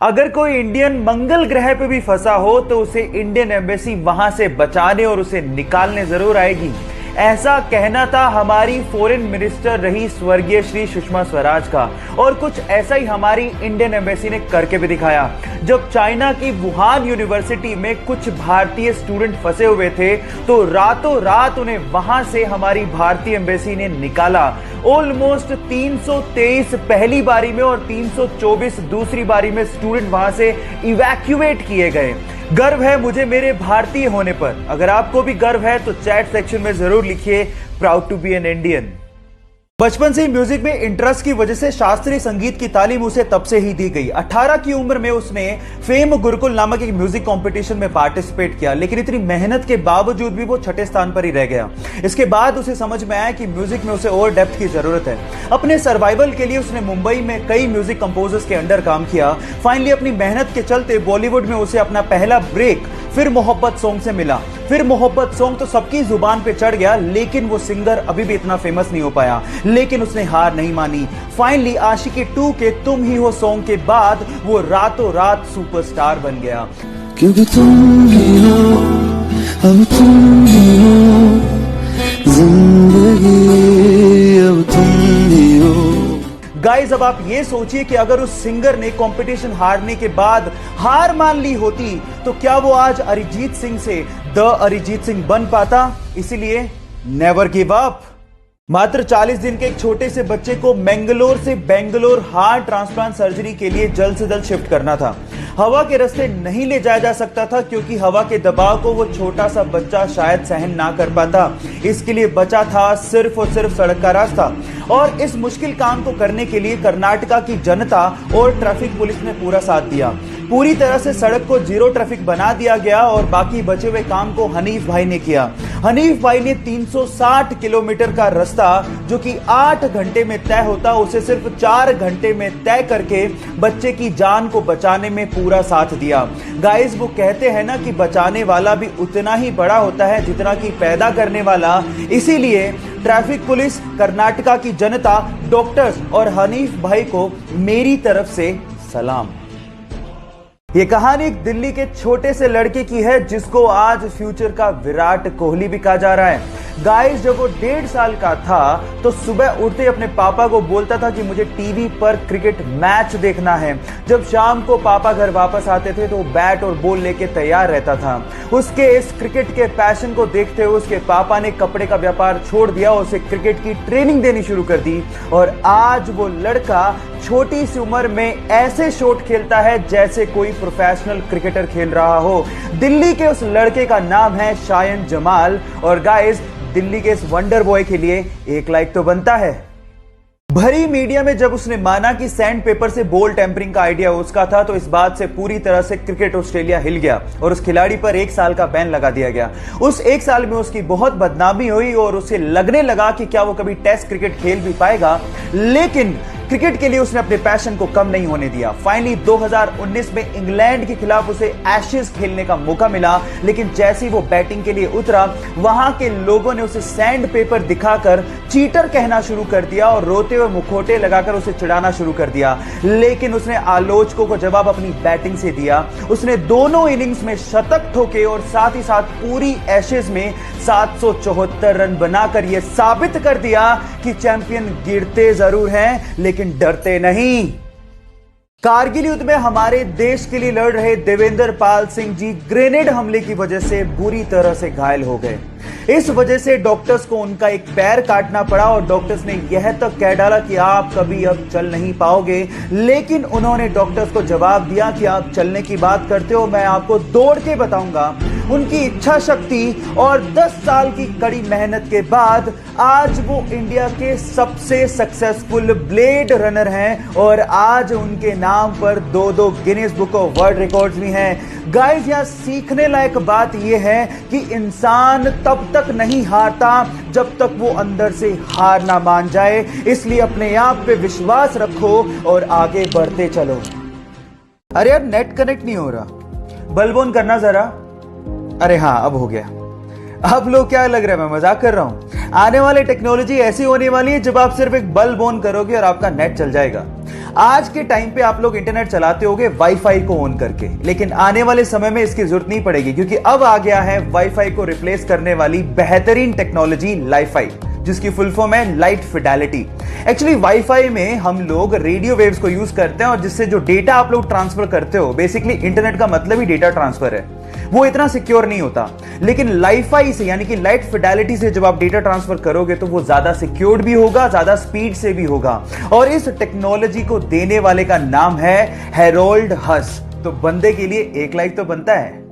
अगर कोई इंडियन मंगल ग्रह पे भी फंसा हो तो उसे इंडियन एम्बेसी वहां से बचाने और उसे निकालने जरूर आएगी। ऐसा कहना था हमारी फॉरेन मिनिस्टर रही स्वर्गीय श्री सुषमा स्वराज का, और कुछ ऐसा ही हमारी इंडियन एम्बेसी ने करके भी दिखाया। जब चाइना की वुहान यूनिवर्सिटी में कुछ भारतीय स्टूडेंट फंसे हुए थे तो रातों रात उन्हें वहां से हमारी भारतीय एम्बेसी ने निकाला। ऑलमोस्ट 323 पहली बारी में और 324 दूसरी बारी में स्टूडेंट वहां से इवैक्यूएट किए गए। गर्व है मुझे मेरे भारतीय होने पर। अगर आपको भी गर्व है तो चैट सेक्शन में जरूर लिखिए, proud to be an Indian. बचपन से ही म्यूजिक में इंटरेस्ट की वजह से शास्त्रीय संगीत की तालीम उसे तब से ही दी गई। 18 की उम्र में उसने फेम गुरुकुल नामक एक म्यूजिक कंपटीशन में पार्टिसिपेट किया, लेकिन इतनी मेहनत के बावजूद भी वो छठे स्थान पर ही रह गया। इसके बाद उसे समझ में आया कि म्यूजिक में उसे और डेप्थ की जरूरत है। अपने सर्वाइवल के लिए उसने मुंबई में कई म्यूजिक कंपोजर्स के अंडर काम किया। फाइनली अपनी मेहनत के चलते बॉलीवुड में उसे अपना पहला ब्रेक फिर मोहब्बत सॉन्ग से मिला। फिर मोहब्बत सॉन्ग तो सबकी जुबान पे चढ़ गया, लेकिन वो सिंगर अभी भी इतना फेमस नहीं हो पाया। लेकिन उसने हार नहीं मानी। फाइनली आशिकी 2 के तुम ही हो सॉन्ग के बाद वो रातों रात सुपरस्टार बन गया। क्योंकि तुम ही हो, अब तुम ही हो, जिंदगी अब तुम ही हो। गाइस, अब आप ये सोचिए कि अगर उस सिंगर ने कंपटीशन हारने के बाद हार मान ली होती तो क्या वो आज अरिजीत सिंह से द अरिजीत सिंह बन पाता? इसीलिए नेवर गिव अप। मात्र 40 दिन के एक छोटे से बच्चे को मैंगलोर से बेंगलोर हार्ट ट्रांसप्लांट सर्जरी के लिए जल्द से जल्द शिफ्ट करना था। हवा के रास्ते नहीं ले जाया जा सकता था क्योंकि हवा के दबाव को वो छोटा सा बच्चा शायद सहन ना कर पाता। इसके लिए बचा था सिर्फ और सिर्फ सड़क का रास्ता। और इस मुश्किल काम को करने के लिए कर्नाटका की जनता और ट्रैफिक पुलिस ने पूरा साथ दिया। पूरी तरह से सड़क को जीरो ट्रैफिक बना दिया गया और बाकी बचे हुए काम को हनीफ भाई ने किया। हनीफ भाई ने 360 किलोमीटर का रास्ता जो कि 8 घंटे में तय होता उसे सिर्फ 4 घंटे में तय करके बच्चे की जान को बचाने में पूरा साथ दिया। गाइस, वो कहते हैं ना कि बचाने वाला भी उतना ही बड़ा होता है जितना कि पैदा करने वाला। इसीलिए ट्रैफिक पुलिस, कर्नाटका की जनता, डॉक्टर्स और हनीफ भाई को मेरी तरफ से सलाम। ये कहानी एक दिल्ली के छोटे से लड़के की है जिसको आज फ्यूचर का विराट कोहली भी कहा जा रहा है। गाइस, जब वो 1.5 साल का था तो सुबह उठते ही अपने पापा को बोलता था कि मुझे टीवी पर क्रिकेट मैच देखना है। जब शाम को पापा घर वापस आते थे तो वो बैट और बॉल लेके तैयार रहता था। उसके इस क्रिकेट के पैशन को देखते हुए उसके पापा ने कपड़े का व्यापार छोड़ दिया और उसे क्रिकेट की ट्रेनिंग देनी शुरू कर दी। और आज वो लड़का छोटी सी उम्र में ऐसे शॉट खेलता है जैसे कोई प्रोफेशनल क्रिकेटर खेल रहा हो। दिल्ली के उस लड़के का नाम है शायन जमाल। और गाइस, दिल्ली के इस वंडर बॉय के लिए एक लाइक तो बनता है। भरी मीडिया में जब उसने माना कि सैंड पेपर से बॉल टेम्परिंग का आइडिया उसका था तो इस बात से पूरी तरह से क्रिकेट ऑस्ट्रेलिया हिल गया और उस खिलाड़ी पर 1 साल का बैन लगा दिया गया। उस 1 साल में उसकी बहुत बदनामी हुई और उसे लगने लगा कि क्या वो कभी टेस्ट क्रिकेट खेल भी पाएगा। लेकिन क्रिकेट के लिए उसने अपने पैशन को कम नहीं होने दिया। फाइनली 2019 में इंग्लैंड के खिलाफ उसे एशेज खेलने का मौका मिला, लेकिन जैसे ही वो बैटिंग के लिए उतरा वहां के लोगों ने उसे सैंड पेपर दिखाकर चीटर कहना शुरू कर दिया और रोते हुए मुखौटे लगाकर उसे चिढ़ाना शुरू कर दिया। लेकिन उसने आलोचकों को जवाब अपनी बैटिंग से दिया। उसने दोनों इनिंग्स में शतक ठोके और साथ ही साथ पूरी एशेज में 774 रन बनाकर यह साबित कर दिया कि चैंपियन गिरते जरूर हैं लेकिन डरते नहीं। कारगिल युद्ध में हमारे देश के लिए लड़ रहे देवेंद्र पाल सिंह जी ग्रेनेड हमले की वजह से बुरी तरह से घायल हो गए। इस वजह से डॉक्टर्स को उनका एक पैर काटना पड़ा और डॉक्टर्स ने यह तक कह डाला कि आप कभी अब चल नहीं पाओगे। लेकिन उन्होंने डॉक्टर्स को जवाब दिया कि आप चलने की बात करते हो, मैं आपको दौड़ के बताऊंगा। उनकी इच्छा शक्ति और 10 साल की कड़ी मेहनत के बाद आज वो इंडिया के सबसे सक्सेसफुल ब्लेड रनर हैं और आज उनके नाम पर 2 Guinness book of world records भी हैं। गाइस, यहां सीखने लायक बात यह है कि इंसान तब तक नहीं हारता जब तक वो अंदर से हार ना मान जाए। इसलिए अपने आप पे विश्वास रखो और आगे बढ़ते चलो। अरे यार, नेट कनेक्ट नहीं हो रहा, बल्ब ऑन करना जरा। अरे हाँ, अब हो गया। आप लोग क्या लग रहा है मैं मजाक कर रहा हूं? आने वाली टेक्नोलॉजी ऐसी होने वाली है जब आप सिर्फ एक बल्ब ऑन करोगे और आपका नेट चल जाएगा। आज के टाइम पे आप लोग इंटरनेट चलाते होगे वाईफाई को ऑन करके, लेकिन आने वाले समय में इसकी जरूरत नहीं पड़ेगी, क्योंकि अब आ गया है वाईफाई को रिप्लेस करने वाली बेहतरीन टेक्नोलॉजी लाइफाई, जिसकी फुल फॉर्म है लाइट फिडेलिटी। एक्चुअली वाईफाई में हम लोग रेडियो वेव्स को यूज करते हैं, और जिससे जो डेटा आप लोग ट्रांसफर करते हो, बेसिकली इंटरनेट का मतलब ही डेटा ट्रांसफर है, वो इतना सिक्योर नहीं होता। लेकिन लाइफाई से यानी कि लाइट फिडेलिटी से जब आप डेटा ट्रांसफर करोगे तो वो ज्यादा सिक्योर्ड भी होगा, ज्यादा स्पीड से भी होगा। और इस टेक्नोलॉजी को देने वाले का नाम है हेरोल्ड हस। तो बंदे के लिए एक लाइक तो बनता है।